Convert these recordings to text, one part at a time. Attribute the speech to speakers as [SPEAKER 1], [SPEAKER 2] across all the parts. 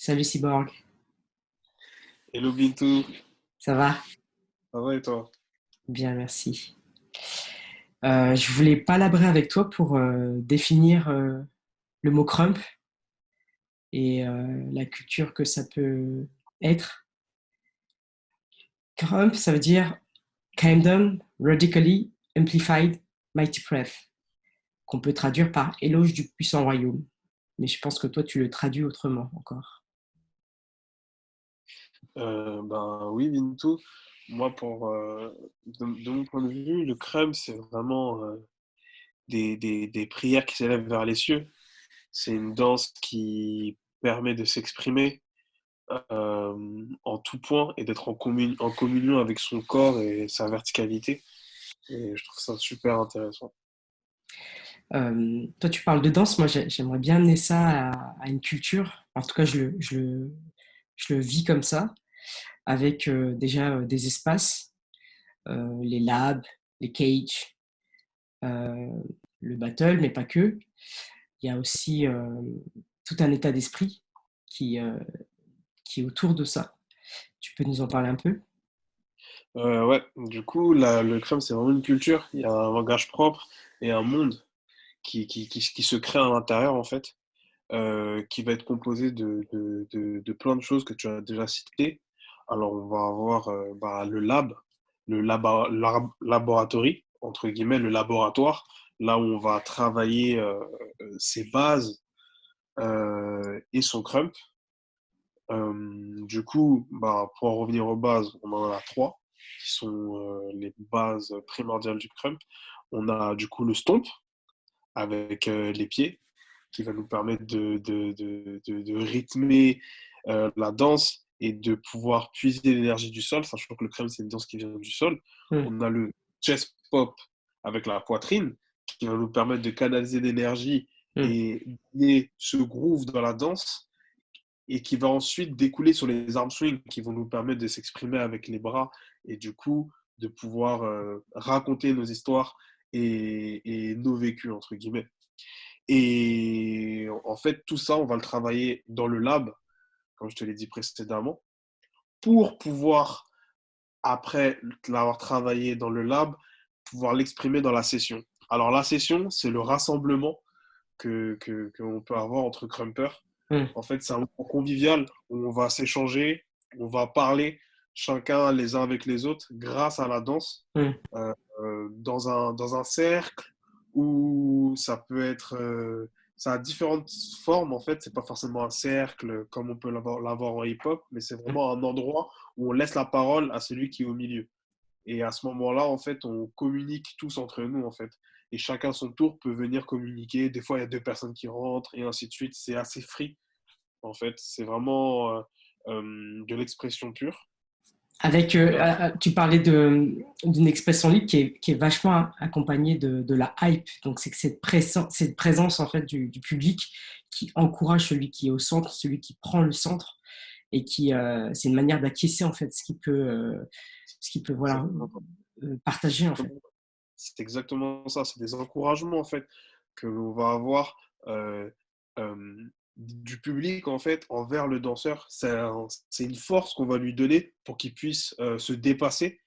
[SPEAKER 1] Salut Cyborg,
[SPEAKER 2] Hello Bintou,
[SPEAKER 1] ça va?
[SPEAKER 2] ça va et toi?
[SPEAKER 1] Bien, merci. Je voulais palabrer avec toi pour définir le mot crump et la culture que ça peut être. Crump, ça veut dire Kingdom Radically Amplified Mighty Breath, qu'on peut traduire par éloge du puissant royaume. Mais je pense que toi, tu le traduis autrement encore.
[SPEAKER 2] Ben oui Bintou, moi de mon point de vue, le crème c'est vraiment des prières qui s'élèvent vers les cieux. C'est une danse qui permet de s'exprimer en tout point et d'être en communion avec son corps et sa verticalité. Et je trouve ça super intéressant.
[SPEAKER 1] Toi, tu parles de danse, moi j'aimerais bien amener ça à une culture. En tout cas, je le vis comme ça, avec déjà des espaces, les labs, les cages, euh, le battle, mais pas que. Il y a aussi tout un état d'esprit qui, euh, qui est autour de ça. Tu peux nous en parler un peu?
[SPEAKER 2] Ouais, du coup, le crème c'est vraiment une culture, il y a un langage propre et un monde qui se crée à l'intérieur en fait. Qui va être composé de plein de choses que tu as déjà citées. Alors, on va avoir le laboratory, entre guillemets, le laboratoire, là où on va travailler ses bases et son crump. Du coup, pour en revenir aux bases, on en a trois, qui sont les bases primordiales du crump. On a du coup le stomp, avec les pieds, qui va nous permettre de rythmer la danse et de pouvoir puiser l'énergie du sol, sachant que le crème, c'est une danse qui vient du sol.
[SPEAKER 1] Mm,
[SPEAKER 2] On a le chest pop avec la poitrine, qui va nous permettre de canaliser l'énergie
[SPEAKER 1] mm,
[SPEAKER 2] et donner ce groove dans la danse, et qui va ensuite découler sur les arm swings, qui vont nous permettre de s'exprimer avec les bras, et du coup, de pouvoir raconter nos histoires et nos vécus, entre guillemets. Et en fait, tout ça, on va le travailler dans le lab, comme je te l'ai dit précédemment, pour pouvoir, après l'avoir travaillé dans le lab, pouvoir l'exprimer dans la session. Alors, la session, c'est le rassemblement qu'on peut avoir entre crumpers.
[SPEAKER 1] mm,
[SPEAKER 2] En fait, c'est un moment convivial où on va s'échanger, on va parler chacun les uns avec les autres grâce à la danse,
[SPEAKER 1] mm.
[SPEAKER 2] dans un cercle où ça peut être. Ça a différentes formes en fait. C'est pas forcément un cercle comme on peut l'avoir en hip-hop, mais c'est vraiment un endroit où on laisse la parole à celui qui est au milieu. Et à ce moment-là, en fait, on communique tous entre nous, en fait. Et chacun son tour peut venir communiquer. Des fois, il y a deux personnes qui rentrent et ainsi de suite. C'est assez free, en fait. C'est vraiment de l'expression pure.
[SPEAKER 1] Avec, tu parlais d'une expression libre qui est vachement accompagnée de la hype. Donc, c'est que cette présence en fait du public qui encourage celui qui est au centre, celui qui prend le centre, et c'est une manière d'acquiescer en fait ce qui peut voilà,
[SPEAKER 2] Exactement.
[SPEAKER 1] partager en fait.
[SPEAKER 2] C'est exactement ça. C'est des encouragements, en fait, que l'on va avoir euh, euh, du public, en fait, envers le danseur. C'est une force qu'on va lui donner pour qu'il puisse se dépasser.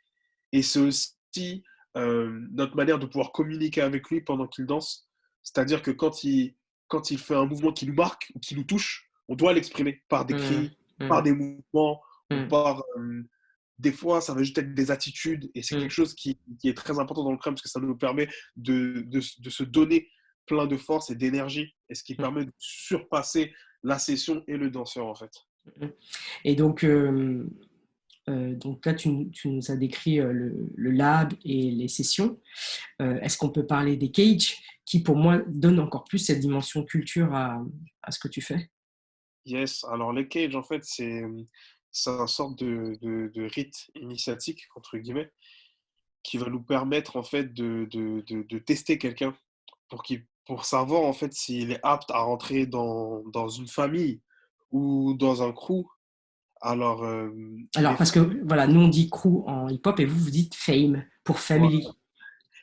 [SPEAKER 2] Et c'est aussi notre manière de pouvoir communiquer avec lui pendant qu'il danse. C'est-à-dire que quand il fait un mouvement qui nous marque ou qui nous touche, on doit l'exprimer par des
[SPEAKER 1] Hum,
[SPEAKER 2] cris, par
[SPEAKER 1] hum,
[SPEAKER 2] des mouvements ou
[SPEAKER 1] hum,
[SPEAKER 2] par... des fois, ça va juste être des attitudes. Et c'est quelque
[SPEAKER 1] hum,
[SPEAKER 2] chose qui est très important dans le crème parce que ça nous permet de se donner plein de force et d'énergie. Et ce qui
[SPEAKER 1] hum,
[SPEAKER 2] permet de surpasser la session et le danseur, en fait.
[SPEAKER 1] hum. Et donc là, tu nous as décrit le lab et les sessions. Est-ce qu'on peut parler des cages qui, pour moi, donnent encore plus cette dimension culture à ce que tu fais?
[SPEAKER 2] Yes, alors les cages, en fait, c'est un sorte de rite initiatique, entre guillemets, qui va nous permettre, en fait, de tester quelqu'un pour savoir, en fait, s'il est apte à rentrer dans une famille ou dans un crew. Alors,
[SPEAKER 1] Alors,
[SPEAKER 2] les
[SPEAKER 1] parce que
[SPEAKER 2] familles,
[SPEAKER 1] voilà, nous on dit crew en hip-hop et vous dites fame pour
[SPEAKER 2] voilà,
[SPEAKER 1] family, c'est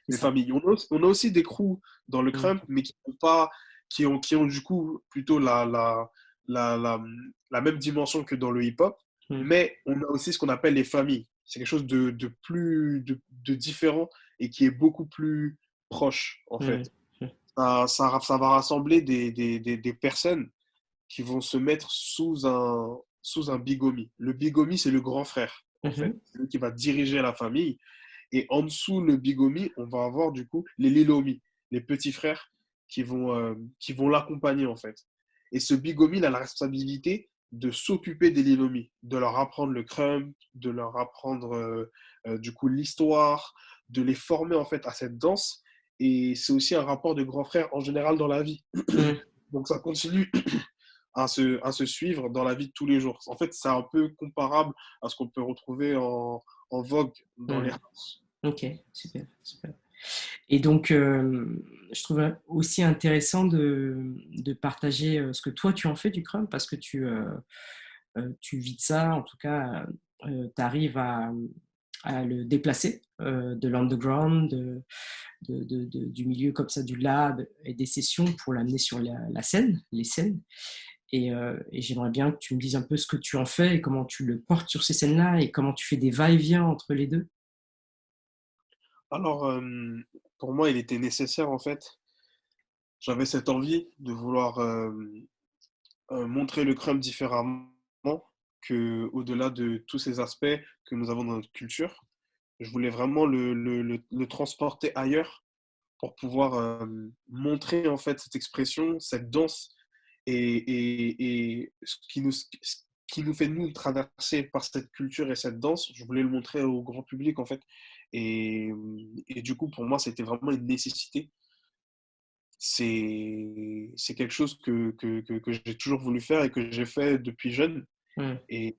[SPEAKER 2] les
[SPEAKER 1] ça.
[SPEAKER 2] familles. On a aussi des crews dans le
[SPEAKER 1] Mm,
[SPEAKER 2] crump, mais qui ont du coup plutôt la, la, la même dimension que dans le hip-hop,
[SPEAKER 1] Mm.
[SPEAKER 2] mais on a aussi ce qu'on appelle les familles. C'est quelque chose de différent et qui est beaucoup plus proche, en
[SPEAKER 1] Mm.
[SPEAKER 2] fait. Ça va rassembler des personnes qui vont se mettre sous un bigomie. Le bigomie, c'est le grand frère, en fait.
[SPEAKER 1] Mhm.
[SPEAKER 2] C'est lui qui va diriger la famille. Et en dessous le bigomie, on va avoir du coup les lilomis, les petits frères qui vont l'accompagner, en fait. Et ce bigomie, il a la responsabilité de s'occuper des lilomis, de leur apprendre le crump, de leur apprendre du coup l'histoire, de les former en fait à cette danse. Et c'est aussi un rapport de grand frère en général dans la vie.
[SPEAKER 1] Mm.
[SPEAKER 2] Donc ça continue à se suivre dans la vie de tous les jours. En fait, c'est un peu comparable à ce qu'on peut retrouver en vogue dans les
[SPEAKER 1] Mm.
[SPEAKER 2] house.
[SPEAKER 1] Ok, super, super. Et donc, je trouve aussi intéressant de partager ce que toi tu en fais du Scrum parce que tu vis de ça, en tout cas, tu arrives à le déplacer de l'underground, du milieu comme ça, du lab et des sessions pour l'amener sur la scène, les scènes. Et j'aimerais bien que tu me dises un peu ce que tu en fais et comment tu le portes sur ces scènes-là et comment tu fais des va-et-vient entre les deux.
[SPEAKER 2] Alors, pour moi, il était nécessaire en fait. J'avais cette envie de vouloir montrer le crumb différemment que au-delà de tous ces aspects que nous avons dans notre culture. Je voulais vraiment le transporter ailleurs pour pouvoir montrer en fait cette expression, cette danse et ce qui nous fait nous traverser par cette culture et cette danse. Je voulais le montrer au grand public en fait. Et du coup, pour moi, c'était vraiment une nécessité. C'est quelque chose que j'ai toujours voulu faire et que j'ai fait depuis jeune.
[SPEAKER 1] Mm.
[SPEAKER 2] Et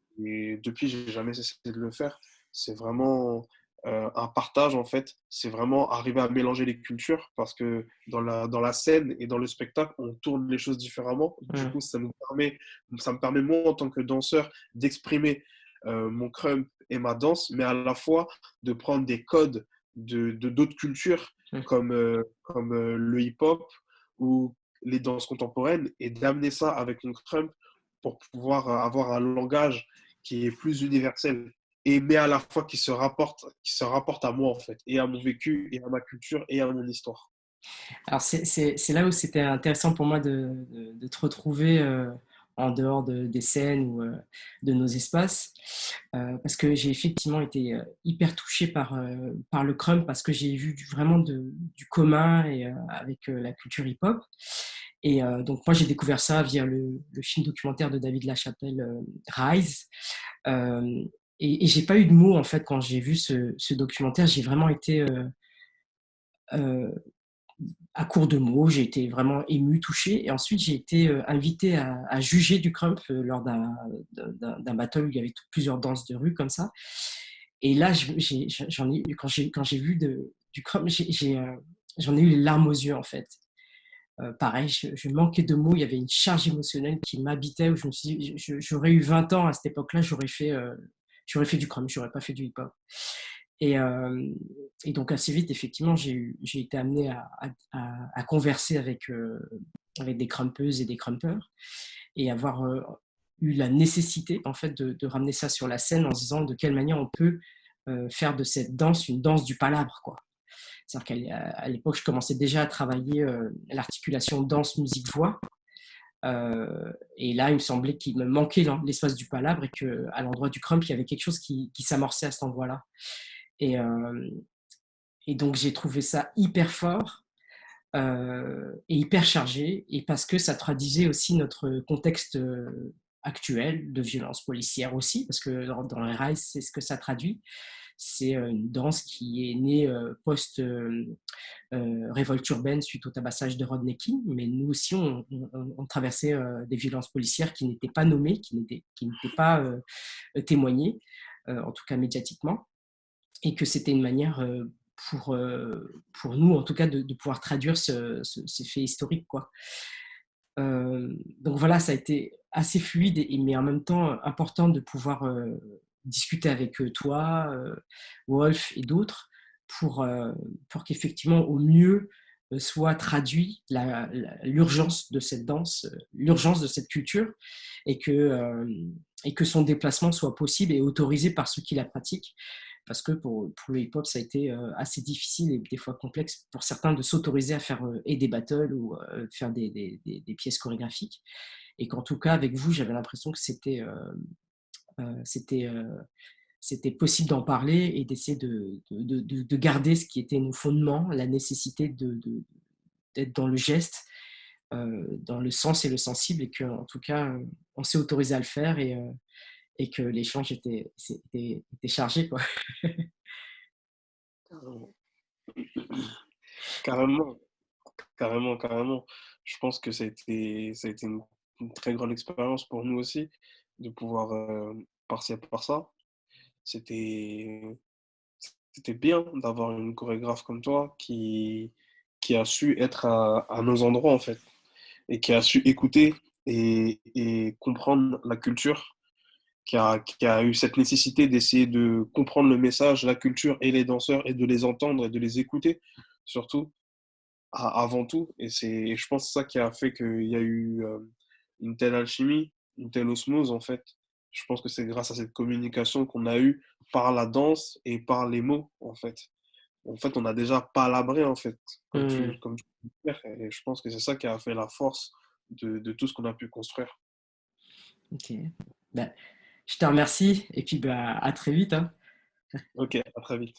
[SPEAKER 2] depuis, j'ai jamais cessé de le faire. C'est vraiment un partage, en fait. C'est vraiment arriver à mélanger les cultures parce que dans la scène et dans le spectacle, on tourne les choses différemment. Du
[SPEAKER 1] Mm.
[SPEAKER 2] coup, ça me permet, moi, en tant que danseur, d'exprimer mon crump et ma danse, mais à la fois de prendre des codes d'autres cultures
[SPEAKER 1] Mm.
[SPEAKER 2] comme le hip-hop ou les danses contemporaines et d'amener ça avec mon crump pour pouvoir avoir un langage qui est plus universel et mais à la fois qui se rapporte à moi en fait et à mon vécu et à ma culture et à mon histoire.
[SPEAKER 1] Alors, c'est là où c'était intéressant pour moi de te retrouver en dehors des scènes ou de nos espaces, parce que j'ai effectivement été hyper touchée par le crump, parce que j'ai vu vraiment du commun et, avec la culture hip-hop. Et donc, moi, j'ai découvert ça via le film documentaire de David Lachapelle, Rise. Euh, et j'ai pas eu de mots, en fait, quand j'ai vu ce documentaire. J'ai vraiment été euh, à court de mots, j'ai été vraiment ému, touché. Et ensuite, j'ai été invité à juger du crump lors d'un battle où il y avait plusieurs danses de rue comme ça. Et là, quand j'ai vu du crump, j'en ai eu les larmes aux yeux en fait. Pareil, je manquais de mots, il y avait une charge émotionnelle qui m'habitait où je me suis dit, j'aurais eu 20 ans à cette époque-là, j'aurais fait du crump, j'aurais pas fait du hip-hop. Et, euh, et donc assez vite, effectivement, j'ai été amené à converser avec des crumpeuses et des crumpeurs et avoir eu la nécessité en fait de ramener ça sur la scène en se disant de quelle manière on peut faire de cette danse une danse du palabre, quoi. C'est-à-dire qu'à l'époque, je commençais déjà à travailler l'articulation danse-musique-voix. Et là, il me semblait qu'il me manquait l'espace du palabre et qu'à l'endroit du crump, il y avait quelque chose qui s'amorçait à cet endroit-là. Et, euh, et donc, j'ai trouvé ça hyper fort et hyper chargé, et parce que ça traduisait aussi notre contexte actuel de violence policière aussi, parce que dans les rails, c'est ce que ça traduit. C'est une danse qui est née post-révolte urbaine suite au tabassage de Rodney King, mais nous aussi, on traversait des violences policières qui n'étaient pas nommées, qui n'étaient pas témoignées, en tout cas médiatiquement, et que c'était une manière pour nous, en tout cas, de pouvoir traduire ces faits historiques, quoi. Donc voilà, ça a été assez fluide, mais en même temps important de pouvoir discuter avec toi, Wolf et d'autres, pour, pour qu'effectivement, au mieux, soit traduit l'urgence de cette danse, l'urgence de cette culture, et que son déplacement soit possible et autorisé par ceux qui la pratiquent. Parce que pour le hip-hop, ça a été assez difficile et des fois complexe pour certains de s'autoriser à faire et des battles ou faire des pièces chorégraphiques. Et qu'en tout cas, avec vous, j'avais l'impression que c'était possible d'en parler et d'essayer de garder ce qui était nos fondements, la nécessité d'être dans le geste, dans le sens et le sensible, et qu'en tout cas, on s'est autorisé à le faire, et que l'échange était chargé, quoi.
[SPEAKER 2] Carrément, carrément, carrément. Je pense que ça a été une très grande expérience pour nous aussi, de pouvoir par-ci par-ça. C'était, c'était bien d'avoir une chorégraphe comme toi qui a su être à nos endroits, en fait, et qui a su écouter et comprendre la culture, qui a eu cette nécessité d'essayer de comprendre le message, la culture et les danseurs, et de les entendre et de les écouter, surtout, avant tout. Et je pense que c'est ça qui a fait qu'il y a eu une telle alchimie, une telle osmose, en fait. Je pense que c'est grâce à cette communication qu'on a eue par la danse et par les mots, en fait. En fait, on a déjà palabré, en fait,
[SPEAKER 1] Hum,
[SPEAKER 2] comme tu peux le faire. Et je pense que c'est ça qui a fait la force de tout ce qu'on a pu construire.
[SPEAKER 1] ok. Bah, je te remercie et puis bah, à très vite, hein.
[SPEAKER 2] Ok, à très vite.